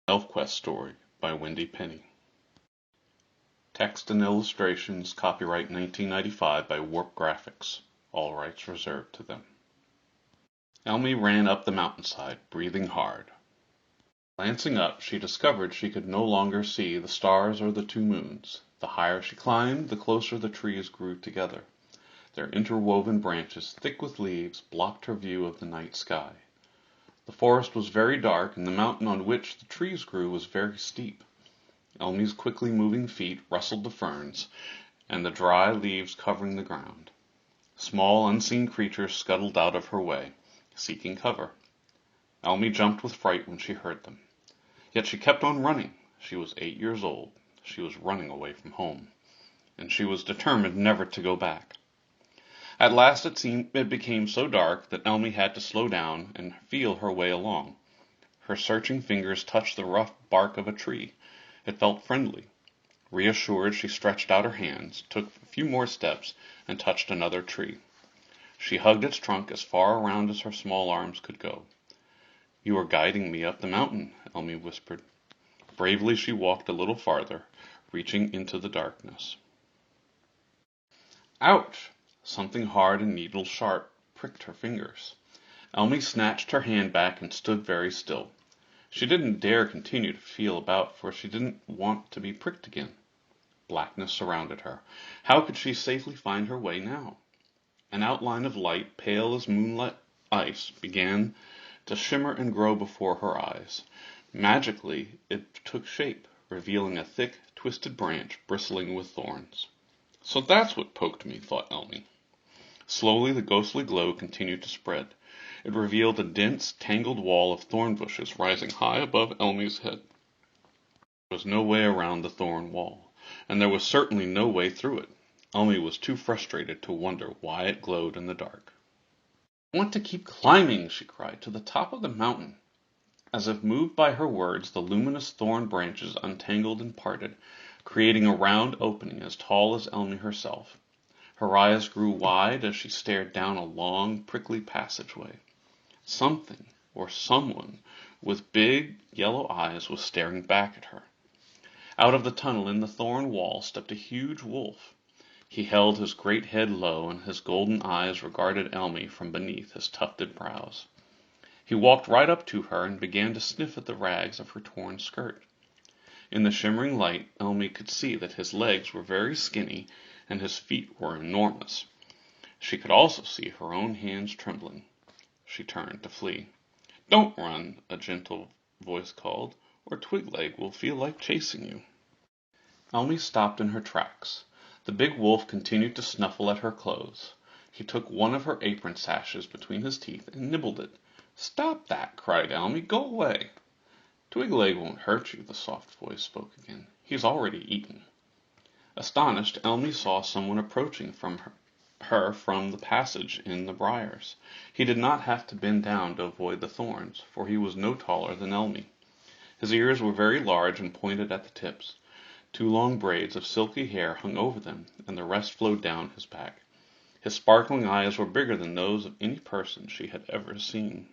Elfquest Story by Wendy Pini. Text and illustrations copyright 1995 by Warp Graphics. All rights reserved to them. Elmy ran up the mountainside, breathing hard. Glancing up, she discovered she could no longer see the stars or the two moons. The higher she climbed, the closer the trees grew together. Their interwoven branches, thick with leaves, blocked her view of the night sky. The forest was very dark, and the mountain on which the trees grew was very steep. Elmy's quickly moving feet rustled the ferns and the dry leaves covering the ground. Small, unseen creatures scuttled out of her way, seeking cover. Elmy jumped with fright when she heard them. Yet she kept on running. She was 8 years old. She was running away from home, and she was determined never to go back. At last it became so dark that Elmy had to slow down and feel her way along. Her searching fingers touched the rough bark of a tree. It felt friendly. Reassured, she stretched out her hands, took a few more steps, and touched another tree. She hugged its trunk as far around as her small arms could go. "You are guiding me up the mountain," Elmy whispered. Bravely she walked a little farther, reaching into the darkness. Ouch! Something hard and needle-sharp pricked her fingers. Elmy snatched her hand back and stood very still. She didn't dare continue to feel about, for she didn't want to be pricked again. Blackness surrounded her. How could she safely find her way now? An outline of light, pale as moonlit ice, began to shimmer and grow before her eyes. Magically, it took shape, revealing a thick, twisted branch bristling with thorns. "So that's what poked me," thought Elmy. Slowly the ghostly glow continued to spread. It revealed a dense, tangled wall of thorn bushes rising high above Elmy's head. There was no way around the thorn wall, and there was certainly no way through it. Elmy was too frustrated to wonder why it glowed in the dark. "I want to keep climbing," she cried, "to the top of the mountain." As if moved by her words, the luminous thorn branches untangled and parted, creating a round opening as tall as Elmy herself. Her eyes grew wide as she stared down a long, prickly passageway. Something, or someone, with big, yellow eyes was staring back at her. Out of the tunnel in the thorn wall stepped a huge wolf. He held his great head low, and his golden eyes regarded Elmy from beneath his tufted brows. He walked right up to her and began to sniff at the rags of her torn skirt. In the shimmering light, Elmy could see that his legs were very skinny and his feet were enormous. She could also see her own hands trembling. She turned to flee. "Don't run," a gentle voice called, "or Twigleg will feel like chasing you." Elmy stopped in her tracks. The big wolf continued to snuffle at her clothes. He took one of her apron sashes between his teeth and nibbled it. "Stop that!" cried Elmy. "Go away." "Twigleg won't hurt you," the soft voice spoke again. "He's already eaten." Astonished, Elmy saw someone approaching her from the passage in the briars. He did not have to bend down to avoid the thorns, for he was no taller than Elmy. His ears were very large and pointed at the tips. 2 long braids of silky hair hung over them, and the rest flowed down his back. His sparkling eyes were bigger than those of any person she had ever seen.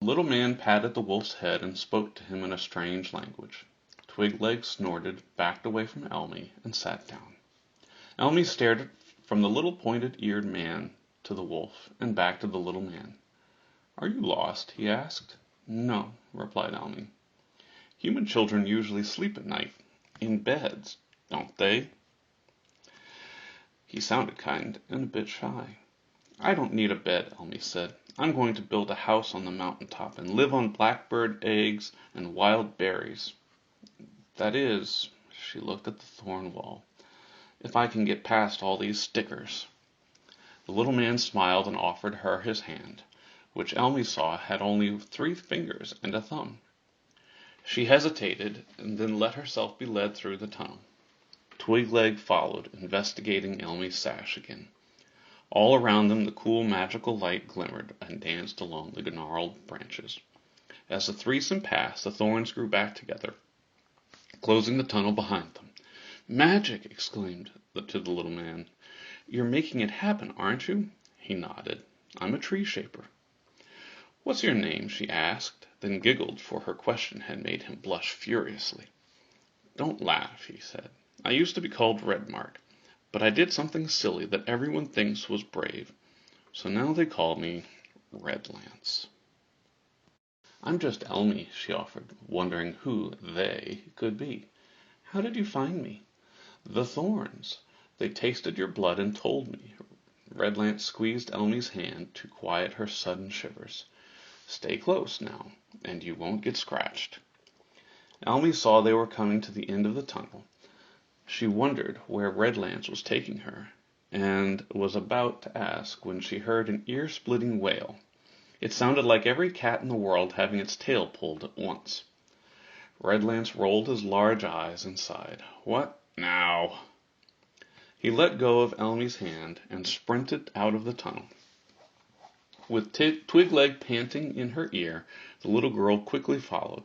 The little man patted the wolf's head and spoke to him in a strange language. Twigleg snorted, backed away from Elmy, and sat down. Elmy stared from the little pointed-eared man to the wolf, and back to the little man. "Are you lost?" he asked. "No," replied Elmy. "Human children usually sleep at night, in beds, don't they?" He sounded kind and a bit shy. "I don't need a bed," Elmy said. "I'm going to build a house on the mountain top and live on blackbird eggs and wild berries. That is," she looked at the thorn wall, "if I can get past all these stickers." The little man smiled and offered her his hand, which Elmy saw had only 3 fingers and a thumb. She hesitated and then let herself be led through the tunnel. Twigleg followed, investigating Elmy's sash again. All around them the cool magical light glimmered and danced along the gnarled branches. As the threesome passed, the thorns grew back together, closing the tunnel behind them. "Magic!" exclaimed to the little man. "You're making it happen, aren't you?" He nodded. "I'm a tree shaper." "What's your name?" she asked, then giggled, for her question had made him blush furiously. "Don't laugh," he said. "I used to be called Redmark, but I did something silly that everyone thinks was brave, so now they call me Redlance." "I'm just Elmy," she offered, wondering who "they" could be. "How did you find me?" "The thorns. They tasted your blood and told me." Redlance squeezed Elmy's hand to quiet her sudden shivers. "Stay close now, and you won't get scratched." Elmy saw they were coming to the end of the tunnel. She wondered where Redlance was taking her, and was about to ask when she heard an ear-splitting wail. It sounded like every cat in the world having its tail pulled at once. Redlance rolled his large eyes and sighed. "What now?" He let go of Elmy's hand and sprinted out of the tunnel. With Twigleg panting in her ear, the little girl quickly followed.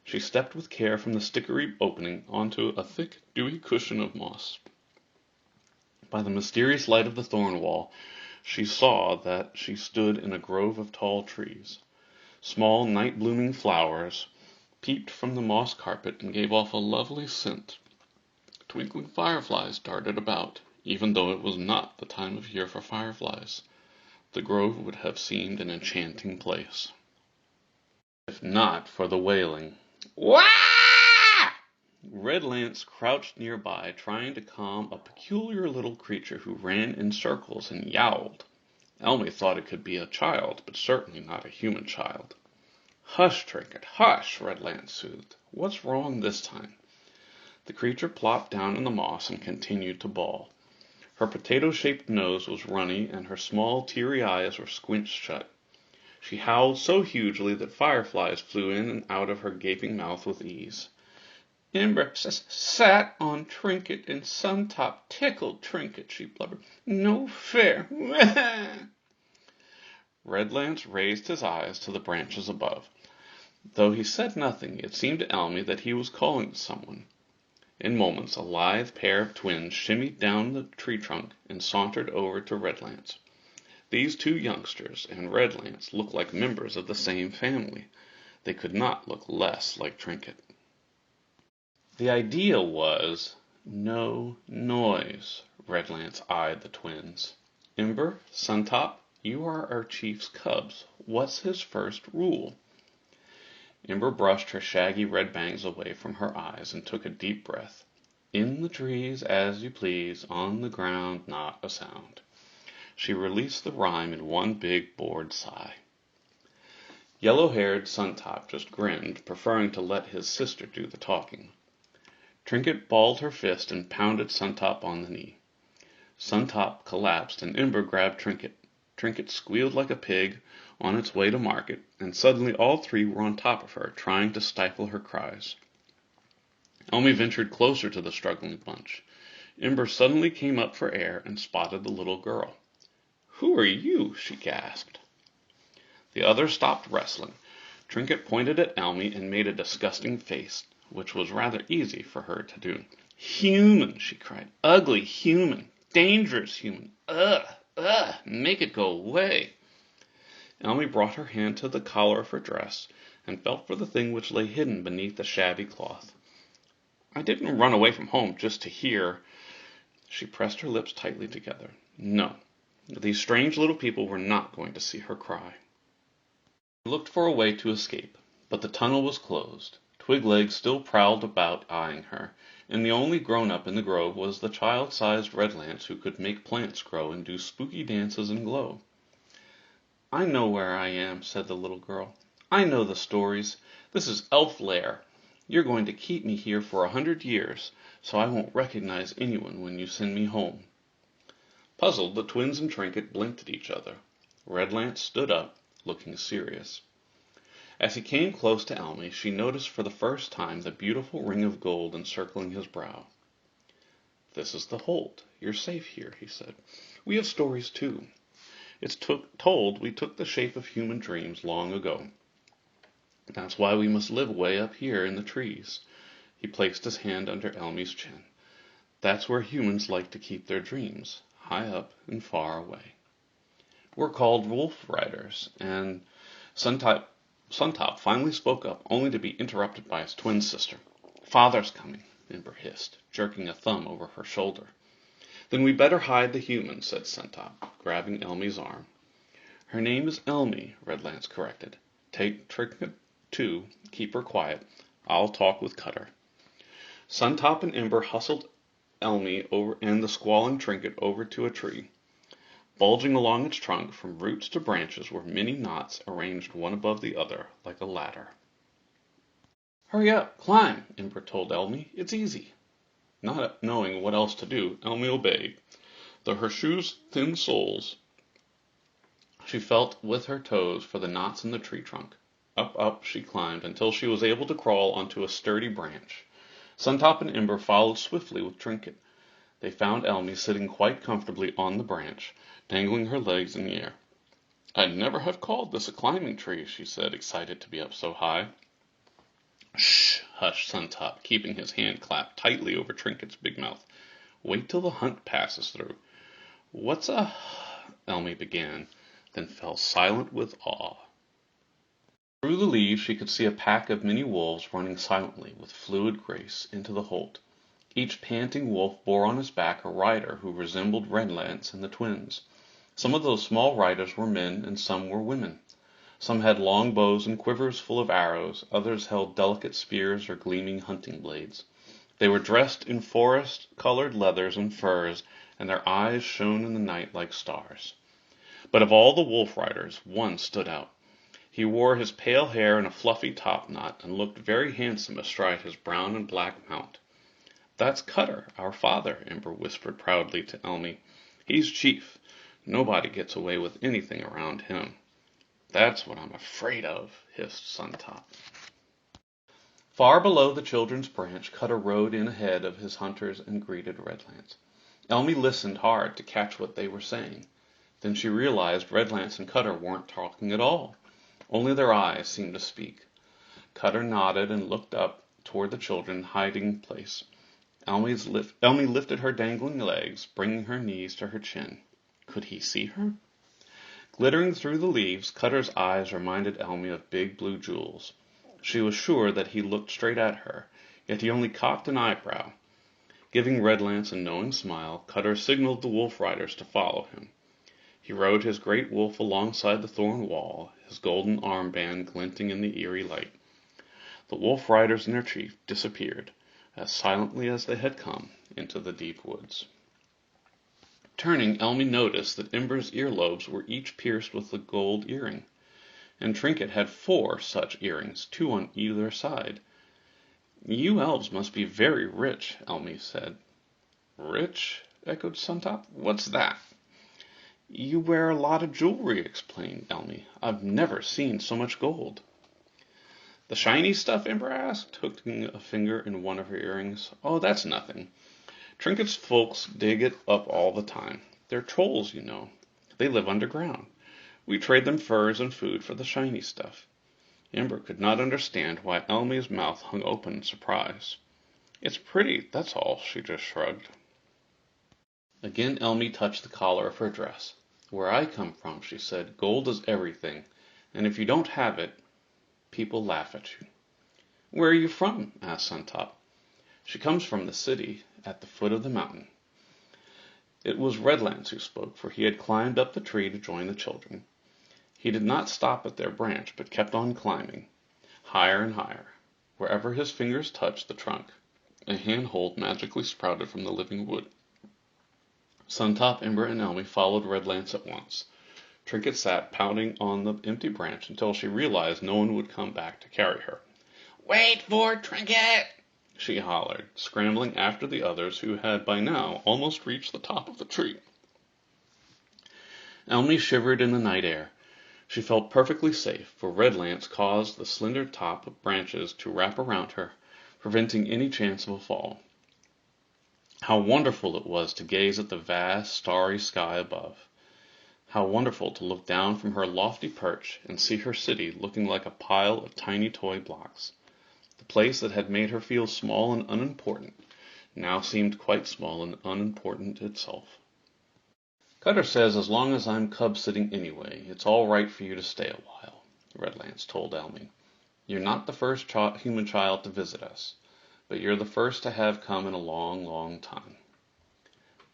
She stepped with care from the stickery opening onto a thick, dewy cushion of moss. By the mysterious light of the thorn wall, she saw that she stood in a grove of tall trees. Small, night-blooming flowers peeped from the moss carpet and gave off a lovely scent. Twinkling fireflies darted about, even though it was not the time of year for fireflies. The grove would have seemed an enchanting place, if not for the wailing. "Wah!" Redlance crouched nearby, trying to calm a peculiar little creature who ran in circles and yowled. Elmy thought it could be a child, but certainly not a human child. "Hush, Trinket, hush," Redlance soothed. "What's wrong this time?" The creature plopped down in the moss and continued to bawl. Her potato-shaped nose was runny, and her small, teary eyes were squinched shut. She howled so hugely that fireflies flew in and out of her gaping mouth with ease. "Ember sat on Trinket, and Suntop tickled Trinket," she blubbered. "No fair." Redlance raised his eyes to the branches above. Though he said nothing, it seemed to Elmy that he was calling to someone. In moments, a lithe pair of twins shimmied down the tree trunk and sauntered over to Redlance. These two youngsters and Redlance looked like members of the same family. They could not look less like Trinket. The idea was no noise. Redlance eyed the twins. "Ember, Suntop, you are our chief's cubs. What's his first rule?" Ember brushed her shaggy red bangs away from her eyes and took a deep breath. "In the trees, as you please, on the ground, not a sound." She released the rhyme in one big, bored sigh. Yellow-haired Suntop just grinned, preferring to let his sister do the talking. Trinket balled her fist and pounded Suntop on the knee. Suntop collapsed, and Ember grabbed Trinket. Trinket squealed like a pig on its way to market, and suddenly all three were on top of her, trying to stifle her cries. Elmy ventured closer to the struggling bunch. Ember suddenly came up for air and spotted the little girl. "Who are you?" she gasped. The others stopped wrestling. Trinket pointed at Elmy and made a disgusting face, which was rather easy for her to do. "Human!" she cried. "Ugly human! Dangerous human! Ugh! Ugh! Make it go away!" Elmy brought her hand to the collar of her dress and felt for the thing which lay hidden beneath the shabby cloth. "I didn't run away from home just to hear." She pressed her lips tightly together. No, these strange little people were not going to see her cry. She looked for a way to escape, but the tunnel was closed. Twigleg still prowled about eyeing her, and the only grown-up in the grove was the child-sized Redlance who could make plants grow and do spooky dances and glow. "I know where I am," said the little girl. "I know the stories. This is Elf Lair. You're going to keep me here for 100 years, so I won't recognize anyone when you send me home." Puzzled, the twins and Trinket blinked at each other. Redlance stood up, looking serious. As he came close to Elmy, she noticed for the first time the beautiful ring of gold encircling his brow. "This is the Holt. You're safe here," he said. "We have stories too. It's told we took the shape of human dreams long ago. That's why we must live way up here in the trees." He placed his hand under Elmy's chin. "That's where humans like to keep their dreams, high up and far away. We're called wolf riders, and Suntop Suntop finally spoke up, only to be interrupted by his twin sister. "Father's coming," Ember hissed, jerking a thumb over her shoulder. "Then we better hide the humans," said Suntop, grabbing Elmi's arm. "Her name is Elmi," Redlance corrected. "Take Trinket too. Keep her quiet. I'll talk with Cutter." Suntop and Ember hustled Elmi over and the squalling Trinket over to a tree. Bulging along its trunk from roots to branches were many knots arranged one above the other like a ladder. "Hurry up, climb," Ember told Elmi. "It's easy." Not knowing what else to do, Elmi obeyed. Though her shoes' thin soles, she felt with her toes for the knots in the tree trunk. Up she climbed until she was able to crawl onto a sturdy branch. Suntop and Ember followed swiftly with Trinket. They found Elmi sitting quite comfortably on the branch, dangling her legs in the air. "I'd never have called this a climbing tree," she said, excited to be up so high. "Shh!" hushed Suntop, keeping his hand clapped tightly over Trinket's big mouth. "Wait till the hunt passes through." "What's a—" Elmi began, then fell silent with awe. Through the leaves she could see a pack of many wolves running silently, with fluid grace, into the holt. Each panting wolf bore on his back a rider who resembled Redlance and the twins. Some of those small riders were men and some were women. Some had long bows and quivers full of arrows, others held delicate spears or gleaming hunting blades. They were dressed in forest-colored leathers and furs, and their eyes shone in the night like stars. But of all the wolf riders, one stood out. He wore his pale hair in a fluffy topknot and looked very handsome astride his brown and black mount. "That's Cutter, our father," Ember whispered proudly to Elmi. "He's chief. Nobody gets away with anything around him." "That's what I'm afraid of," hissed Suntop. Far below the children's branch, Cutter rode in ahead of his hunters and greeted Redlance. Elmi listened hard to catch what they were saying. Then she realized Redlance and Cutter weren't talking at all. Only their eyes seemed to speak. Cutter nodded and looked up toward the children's hiding place. Elmi lifted her dangling legs, bringing her knees to her chin. Could he see her? Glittering through the leaves, Cutter's eyes reminded Elmi of big blue jewels. She was sure that he looked straight at her, yet he only cocked an eyebrow. Giving Redlance a knowing smile, Cutter signaled the wolf riders to follow him. He rode his great wolf alongside the thorn wall, his golden armband glinting in the eerie light. The wolf riders and their chief disappeared, as silently as they had come, into the deep woods. Turning, Elmi noticed that Ember's earlobes were each pierced with a gold earring, and Trinket had 4 such earrings, 2 on either side. "You elves must be very rich," Elmi said. "Rich?" echoed Suntop. "What's that?" "You wear a lot of jewelry," explained Elmi. "I've never seen so much gold." "The shiny stuff?" Ember asked, hooking a finger in one of her earrings. "Oh, that's nothing. Trinket's folks dig it up all the time. They're trolls, you know. They live underground. We trade them furs and food for the shiny stuff." Ember could not understand why Elmi's mouth hung open in surprise. "It's pretty, that's all," she just shrugged. Again Elmi touched the collar of her dress. "Where I come from," she said, "gold is everything, and if you don't have it, people laugh at you." "Where are you from?" asked Suntop. "She comes from the city at the foot of the mountain." It was Redlance who spoke, for he had climbed up the tree to join the children. He did not stop at their branch, but kept on climbing, higher and higher. Wherever his fingers touched the trunk, a handhold magically sprouted from the living wood. Suntop, Ember, and Elmi followed Redlance at once. Trinket sat pounding on the empty branch until she realized no one would come back to carry her. "Wait for Trinket!" she hollered, scrambling after the others who had by now almost reached the top of the tree. Elmi shivered in the night air. She felt perfectly safe, for Redlance caused the slender top of branches to wrap around her, preventing any chance of a fall. How wonderful it was to gaze at the vast, starry sky above. How wonderful to look down from her lofty perch and see her city looking like a pile of tiny toy blocks. The place that had made her feel small and unimportant now seemed quite small and unimportant itself. "Cutter says as long as I'm cub-sitting anyway, it's all right for you to stay a while," Redlance told Elmy. "You're not the first human child to visit us, but you're the first to have come in a long, long time."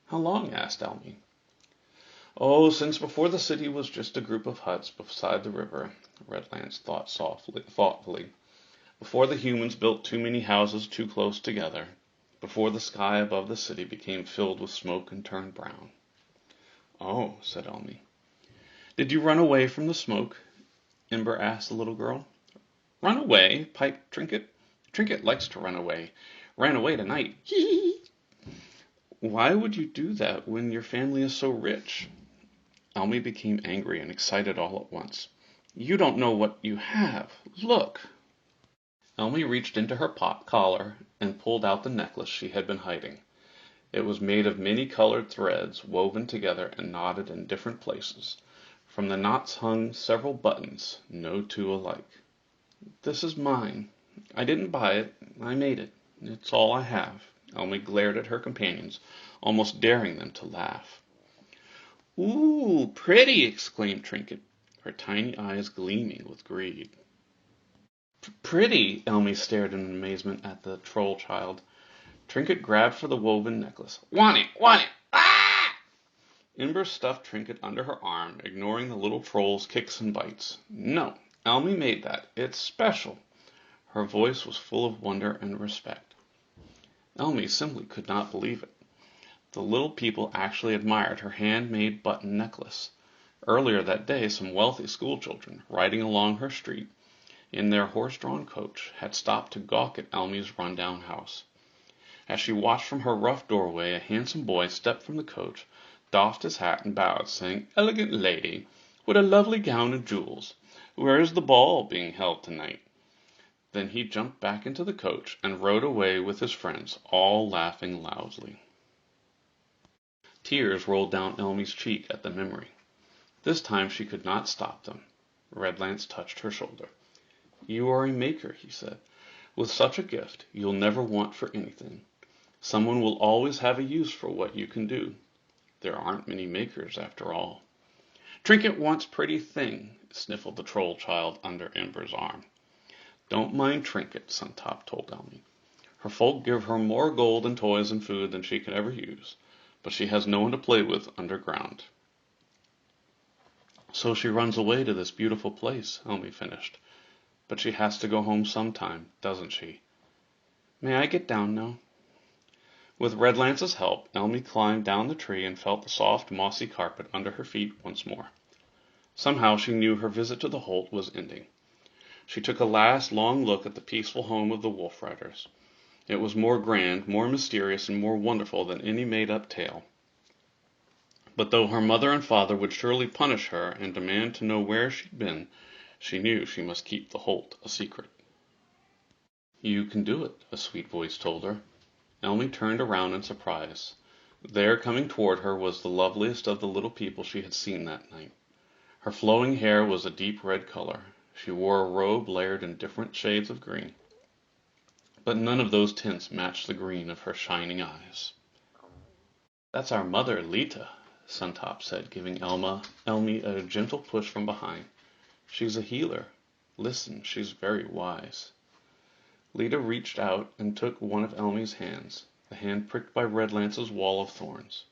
"How long?" asked Elmy. "Oh, since before the city was just a group of huts beside the river," Redlance thought thoughtfully. "Before the humans built too many houses too close together. Before the sky above the city became filled with smoke and turned brown." "Oh," said Elmy. "Did you run away from the smoke?" Ember asked the little girl. "Run away?" piped Trinket. "Trinket likes to run away. Ran away tonight. Hee hee." "Why would you do that when your family is so rich?" Elmy became angry and excited all at once. "You don't know what you have. Look!" Elmy reached into her collar and pulled out the necklace she had been hiding. It was made of many colored threads woven together and knotted in different places. From the knots hung several buttons, no two alike. "This is mine. I didn't buy it. I made it. It's all I have." Elmy glared at her companions, almost daring them to laugh. "Ooh, pretty!" exclaimed Trinket, her tiny eyes gleaming with greed. "Pretty!" Elmy stared in amazement at the troll child. Trinket grabbed for the woven necklace. "Want it! Want it! Ah!" Ember stuffed Trinket under her arm, ignoring the little troll's kicks and bites. "No, Elmy made that. It's special." Her voice was full of wonder and respect. Elmy simply could not believe it. The little people actually admired her handmade button necklace. Earlier that day some wealthy schoolchildren, riding along her street in their horse-drawn coach, had stopped to gawk at Elmy's run-down house. As she watched from her rough doorway, a handsome boy stepped from the coach, doffed his hat and bowed, saying, "Elegant lady, what a lovely gown and jewels. Where is the ball being held tonight?" Then he jumped back into the coach and rode away with his friends, all laughing loudly. Tears rolled down Elmy's cheek at the memory. This time she could not stop them. Redlance touched her shoulder. "You are a maker," he said. "With such a gift, you'll never want for anything. Someone will always have a use for what you can do. There aren't many makers, after all." "Trinket wants pretty thing," sniffled the troll child under Ember's arm. "Don't mind Trinket," Suntop told Elmy. "Her folk give her more gold and toys and food than she can ever use, but she has no one to play with underground." "So she runs away to this beautiful place," Elmy finished. "But she has to go home sometime, doesn't she? May I get down now?" With Redlance's help, Elmy climbed down the tree and felt the soft, mossy carpet under her feet once more. Somehow she knew her visit to the Holt was ending. She took a last long look at the peaceful home of the Wolf Riders. It was more grand, more mysterious, and more wonderful than any made-up tale. But though her mother and father would surely punish her and demand to know where she'd been, she knew she must keep the Holt a secret. "You can do it," a sweet voice told her. Elmy turned around in surprise. There, coming toward her, was the loveliest of the little people she had seen that night. Her flowing hair was a deep red color. She wore a robe layered in different shades of green, but none of those tints matched the green of her shining eyes. "That's our mother, Lita," Suntop said, giving Elmy a gentle push from behind. "She's a healer. Listen, she's very wise." Lita reached out and took one of Elmy's hands, the hand pricked by Redlance's wall of thorns.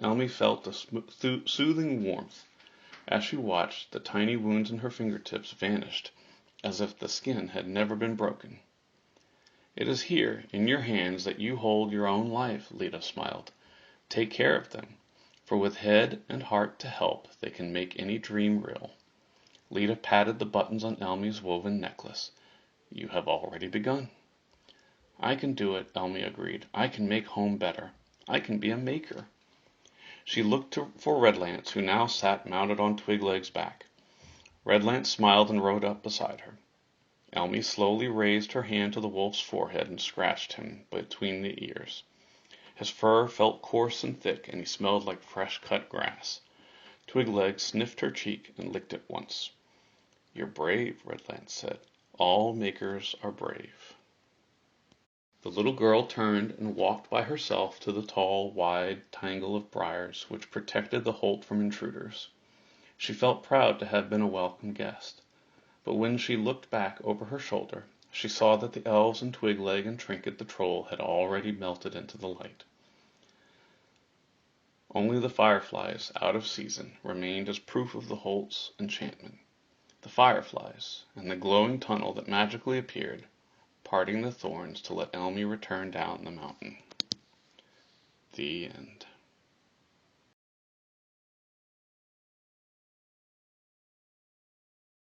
Elmy felt a soothing warmth. As she watched, the tiny wounds in her fingertips vanished, as if the skin had never been broken. "It is here, in your hands, that you hold your own life," Lita smiled. "Take care of them, for with head and heart to help, they can make any dream real." Lita patted the buttons on Elmy's woven necklace. "You have already begun." "I can do it," Elmy agreed. "I can make home better. I can be a maker." She looked for Redlance, who now sat mounted on Twigleg's back. Redlance smiled and rode up beside her. Elmy slowly raised her hand to the wolf's forehead and scratched him between the ears. His fur felt coarse and thick, and he smelled like fresh-cut grass. Twigleg sniffed her cheek and licked it once. "You're brave," Redlance said. "All makers are brave." The little girl turned and walked by herself to the tall, wide tangle of briars which protected the Holt from intruders. She felt proud to have been a welcome guest. but when she looked back over her shoulder, she saw that the elves and Twigleg and Trinket the Troll had already melted into the light. Only the fireflies, out of season, remained as proof of the Holt's enchantment. The fireflies, and the glowing tunnel that magically appeared, parting the thorns to let Elmy return down the mountain. The end.